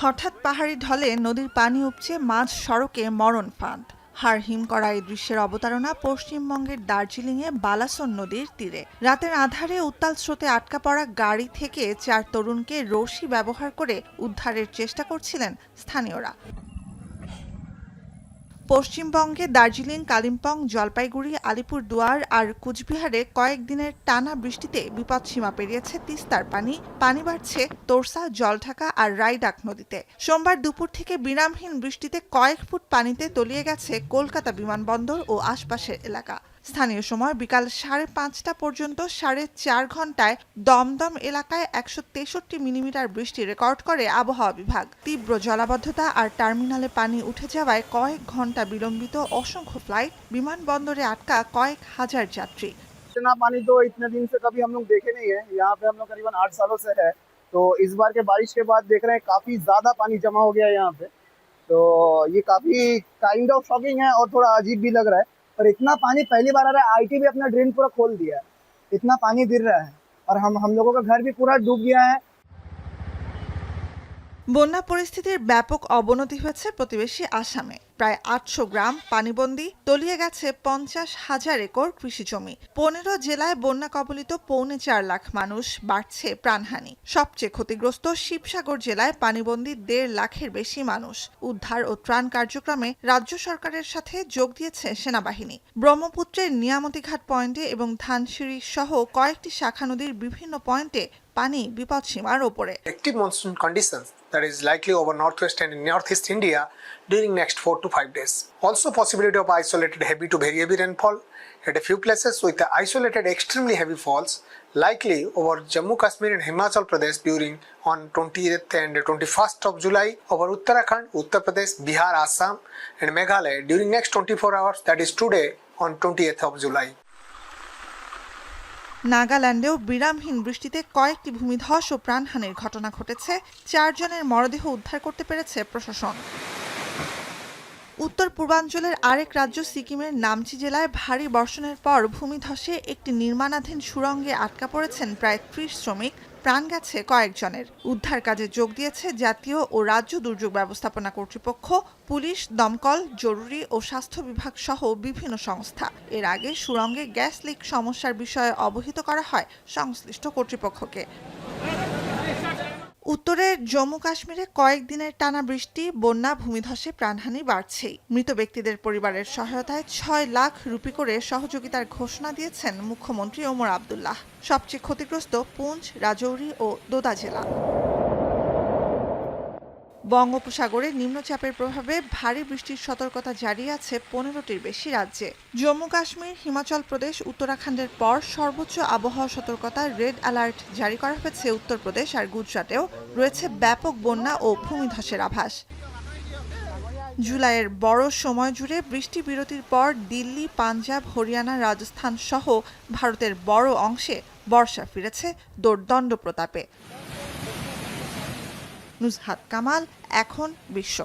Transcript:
হঠাৎ পাহাড়ি ঢলে নদীর পানি উপচে মাঝ সড়কে মরণ ফাঁদ। হাড় হিম করা এই দৃশ্যের অবতারণা পশ্চিমবঙ্গের দার্জিলিংয়ে বালাসন নদীর তীরে। রাতের আঁধারে উত্তাল স্রোতে আটকা পড়া গাড়ি থেকে 4 তরুণকে রশি ব্যবহার করে উদ্ধারের চেষ্টা করছিলেন স্থানীয়রা। পশ্চিমবঙ্গে দার্জিলিং, কালিম্পং, জলপাইগুড়ি, আলিপুরদুয়ার আর কুচবিহারে কয়েকদিনের টানা বৃষ্টিতে বিপদসীমা পেরিয়েছে তিস্তার পানি। পানি বাড়ছে তোরসা, জলঢাকা আর রায়ডাক নদীতে। সোমবার দুপুর থেকে বিরামহীন বৃষ্টিতে কয়েক ফুট পানিতে তলিয়ে গেছে কলকাতা বিমানবন্দর ও আশপাশের এলাকা। স্থানীয় সময় বিকাল 5:30টা পর্যন্ত 4.5 ঘন্টায় দমদম এলাকায় 163 মিলিমিটার বৃষ্টি রেকর্ড করে আবহাওয়া বিভাগ। তীব্র জলাবদ্ধতা আর টার্মিনালে পানি উঠে যাওয়ায় কয়েক ঘন্টা বিলম্বিত অসংখ্য ফ্লাইট, বিমানবন্দরে আটকা কয়েক হাজার যাত্রী। इतना पानी तो इतने दिन से कभी हम लोग देखे नहीं है। यहाँ पे हम लोग करीबन 8 सालों से है, तो इस बार के बारिश के बाद देख रहे हैं काफी ज्यादा पानी जमा हो गया है यहाँ पे। तो ये काफी काइंड ऑफ शॉकिंग है और थोड़ा अजीब भी लग रहा है। और इतना पानी पहली बार आ रहा है। आईटी भी अपना ड्रेन पूरा खोल दिया है, इतना पानी गिर रहा है और हम लोगों का घर भी पूरा डूब गया है। বন্যা পরিস্থিতির ব্যাপক অবনতি হয়েছে প্রতিবেশী আসামে। প্রায় 800 গ্রাম পানিবন্দী, তলিয়ে গেছে 50,000 একর কৃষি জমি। 15 জেলায় বন্যা কবলিত 4.25 লাখ মানুষ, বাড়ছে প্রাণহানি। সবচেয়ে ক্ষতিগ্রস্ত শিবসাগর জেলায় পানিবন্দী 1.5 লাখের বেশি মানুষ। উদ্ধার ও ত্রাণ কার্যক্রমে রাজ্য সরকারের সাথে যোগ দিয়েছে সেনাবাহিনী। ব্রহ্মপুত্রের নিয়ামতিঘাট পয়েন্টে এবং ধানসিঁড়ি সহ কয়েকটি শাখা নদীর বিভিন্ন পয়েন্টে পানি বিপদসীমার ওপরে। Active monsoon conditions that is likely over northwest and northeast India during next 4 to 5 days. Also possibility of isolated heavy to very heavy rainfall at a few places with the isolated extremely heavy falls likely over Jammu Kashmir and Himachal Pradesh during on 20th and 21st of July, over Uttarakhand, Uttar Pradesh, Bihar, Assam and Meghalaya during next 24 hours, that is today on 20th of July. নাগাল্যান্ডেও বিরামহীন বৃষ্টিতে কয়েকটি ভূমিধস ও প্রাণহানির ঘটনা ঘটেছে। 4 জনের মরদেহ উদ্ধার করতে পেরেছে প্রশাসন। উত্তর পূর্বাঞ্চলের আরেক রাজ্য সিকিমের নামচি জেলায় ভারী বর্ষণের পর ভূমিধসে একটি নির্মাণাধীন সুড়ঙ্গে আটকা পড়েছেন প্রায় 30 শ্রমিক। প্রাণ গেছে কয়েকজনের। উদ্ধার কাজে যোগ দিয়েছে জাতীয় ও রাজ্য দুর্যোগ ব্যবস্থাপনা কর্তৃপক্ষ, পুলিশ, দমকল, জরুরি ও স্বাস্থ্য বিভাগ সহ বিভিন্ন সংস্থা। এর আগে সুড়ঙ্গে গ্যাস লিক সমস্যার বিষয়ে অবহিত করা হয় সংশ্লিষ্ট কর্তৃপক্ষকে। উত্তরের জম্মু কাশ্মীরে কয়েকদিনের টানা বৃষ্টি, বন্যা, ভূমিধসে প্রাণহানি বাড়ছেই। মৃত ব্যক্তিদের পরিবারের সহায়তায় 6 লাখ রুপি করে সহযোগিতার ঘোষণা দিয়েছেন মুখ্যমন্ত্রী ওমর আবদুল্লাহ। সবচেয়ে ক্ষতিগ্রস্ত পুঞ্চ, রাজৌরি ও দোদা জেলা। বঙ্গোপসাগরে নিম্নচাপের প্রভাবে ভারী বৃষ্টির সতর্কতা জারি আছে 15টির বেশি রাজ্যে। জম্মু কাশ্মীর, হিমাচল প্রদেশ, উত্তরাখণ্ডের পর সর্বোচ্চ আবহাওয়া সতর্কতা রেড অ্যালার্ট জারি করা হয়েছে উত্তরপ্রদেশ আর গুজরাটেও। রয়েছে ব্যাপক বন্যা ও ভূমিধসের আভাস। জুলাইয়ের বড় সময় জুড়ে বৃষ্টি বিরতির পর দিল্লি, পাঞ্জাব, হরিয়ানা, রাজস্থান সহ ভারতের বড় অংশে বর্ষা ফিরেছে দোর্দণ্ড প্রতাপে। নুজহাত কামাল, এখন বিশ্ব।